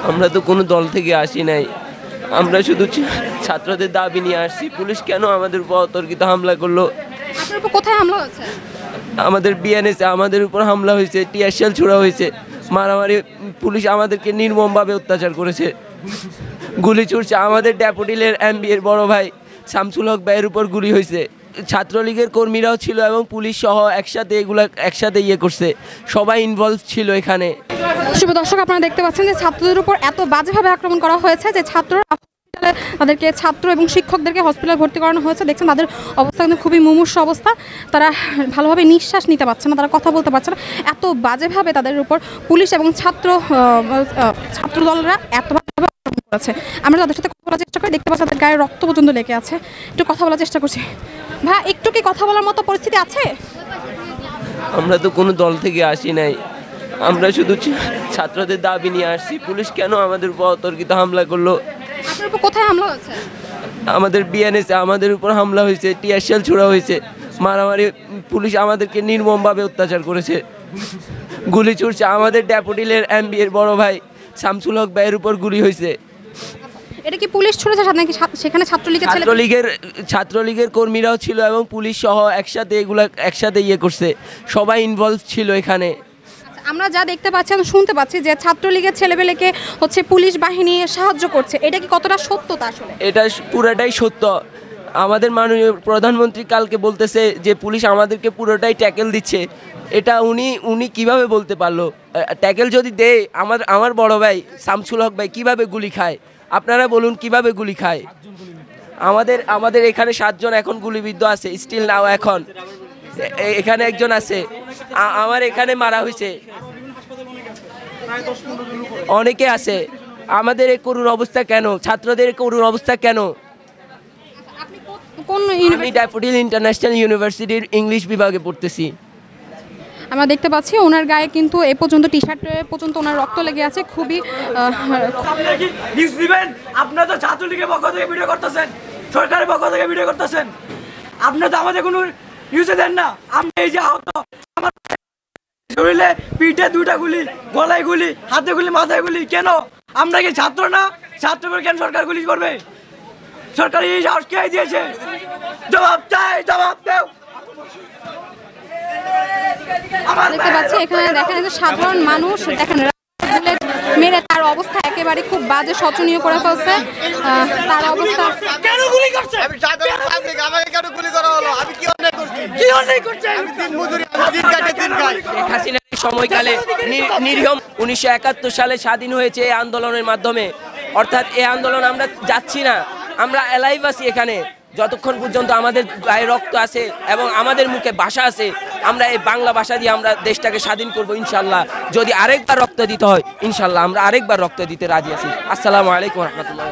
আমরা তো কোনো দল থেকে আসি নাই, আমরা শুধু ছাত্রদের দাবি নিয়ে আসছি। পুলিশ কেন আমাদের উপর অতর্কিত হামলা করলো? আপনার উপর কোথায় হামলা হয়েছে? আমাদের বিএনএসে আমাদের উপর হামলা হয়েছে, টিয়ার শেল ছোড়া হয়েছে, মারামারি, পুলিশ আমাদেরকে নির্মমভাবে অত্যাচার করেছে, গুলি ছুড়ছে। আমাদের ডেপুটিলের এমবি এর বড় ভাই শামসুল হক ভাইয়ের উপর গুলি হয়েছে। ছাত্রলীগের কর্মীরাও ছিল এবং পুলিশ সহ একসাথে ইয়ে করছে, সবাই ইনভলভ ছিল এখানে। শুভ দর্শক, আপনারা দেখতে পাচ্ছেন যে ছাত্রদের উপর এত বাজেভাবে আক্রমণ করা হয়েছে যে তাদেরকে ছাত্র এবং শিক্ষকদেরকে হসপিটালে ভর্তি করানো হয়েছে। দেখছেন তাদের অবস্থা কিন্তু খুবই মুমূর্ষ অবস্থা, তারা ভালোভাবে নিঃশ্বাস নিতে পারছে না, তারা কথা বলতে পারছে না। এত বাজেভাবে তাদের উপর পুলিশ এবং ছাত্র দলরা এতভাবে আক্রমণ করেছে। আমরা তাদের সাথে কথা বলার চেষ্টা করি, দেখতে পাচ্ছি তাদের গায়ে রক্ত পর্যন্ত লেগে আছে। একটু কথা বলার চেষ্টা করছি। ভাই, একটু কি কথা বলার মতো পরিস্থিতি আছে? আমরা তো কোনো দল থেকে আসি নাই, আমরা শুধু ছাত্রদের দাবি নিয়ে আসছি। পুলিশ কেন আমাদের উপর অতর্কিত হামলা করলো? আপনার উপর কোথায় হামলা হয়েছে? আমাদের বিএনএসে আমাদের উপর হামলা হয়েছে, টিয়ার শেল ছোড়া হয়েছে, মারামারি, পুলিশ আমাদেরকে নির্মমভাবে অত্যাচার করেছে, গুলি ছুড়ছে। আমাদের ডেপুটিলের এমবি এর বড় ভাই শামসুল হক ভাইয়ের উপর গুলি হয়েছে। এটা কি পুলিশ ছুড়েছে নাকি সেখানে ছাত্রলীগের কর্মীরাও ছিল এবং পুলিশ সহ একসাথে ইয়ে করছে, সবাই ইনভলভ ছিল এখানে। আমরা যা দেখতে পাচ্ছি, আমরা শুনতে পাচ্ছি যে ছাত্রলীগের ছেলেবেলেকে পুলিশ বাহিনী সাহায্য করছে, এটা কি কতটা সত্যতা? আসলে এটা পুরোটাই সত্য। আমাদের মাননীয় প্রধানমন্ত্রী কালকে বলতেছে যে পুলিশ আমাদেরকে পুরোটাই ট্যাকেল দিচ্ছে। এটা উনি কিভাবে বলতে পারলো? ট্যাকেল যদি দেয়, আমার বড় ভাই শামসুল হক ভাই কিভাবে গুলি খায়? আপনারা বলুন কিভাবে গুলি খায়? আমাদের এখানে 7 জন এখন গুলিবিদ্ধ আছে, স্টিল নাও। এখন এখানে একজন আছে, আমার এখানে মারা হয়েছে, অনেকে আছে। আমাদের এই করুণ অবস্থা কেন? ছাত্রদের করুণ অবস্থা কেন? আমি ড্যাফোডিল ইন্টারন্যাশনাল ইউনিভার্সিটির ইংলিশ বিভাগে পড়তেছি। আমরা দেখতে পাচ্ছি ওনার গায়ে কিন্তু এ পর্যন্ত টি শার্ট পর্যন্ত ওনার রক্ত লেগে আছে। খুবই আপনারা তো ছাত্রলীগের পক্ষ থেকে ভিডিও করতেছেন, সরকারের পক্ষ থেকে ভিডিও করতেছেন, আপনারা তো আমাদের কোনো নিউজে দেন না। আমরা এই যে আহত, আমার শরীরে পিঠে 2টা গুলি, গলায় গুলি, হাতে গুলি, মাথায় গুলি, কেন? আমরা কি ছাত্র না? ছাত্রদের কেন সরকার গুলি করবে? সরকার এই সাহস কে দিয়েছে? জবাব চাই, জবাব দেও। দেখতে পাচ্ছি এখানে দেখেন সাধারণ মানুষ দেখেন মেরে তার অবস্থা একেবারে খুব বাজে, শোচনীয় করে ফেলছে তার অবস্থা। কেন গুলি করছে? আমি সাধারণ পাবলিক, আমাকে কেন গুলি করা হলো? আমি কি অন্যায় করছি? কি অন্যায় করছে? আমি দিন মজুরি, দিন কাটে দিন খাই। হাসিনার সময়কালে নিরীহ 1971 সালে স্বাধীন হয়েছে এই আন্দোলনের মাধ্যমে। অর্থাৎ এই আন্দোলন আমরা যাচ্ছি না, আমরা অ্যালাইভ আছি এখানে। যতক্ষণ পর্যন্ত আমাদের গায়ে রক্ত আছে এবং আমাদের মুখে ভাষা আছে, আমরা এই বাংলা ভাষা দিয়ে আমরা দেশটাকে স্বাধীন করব ইনশাল্লাহ। যদি আরেকবার রক্ত দিতে হয়, ইনশাল্লাহ আমরা আরেকবার রক্ত দিতে রাজি আছি। আসসালামু আলাইকুম রহমতুল্লাহ।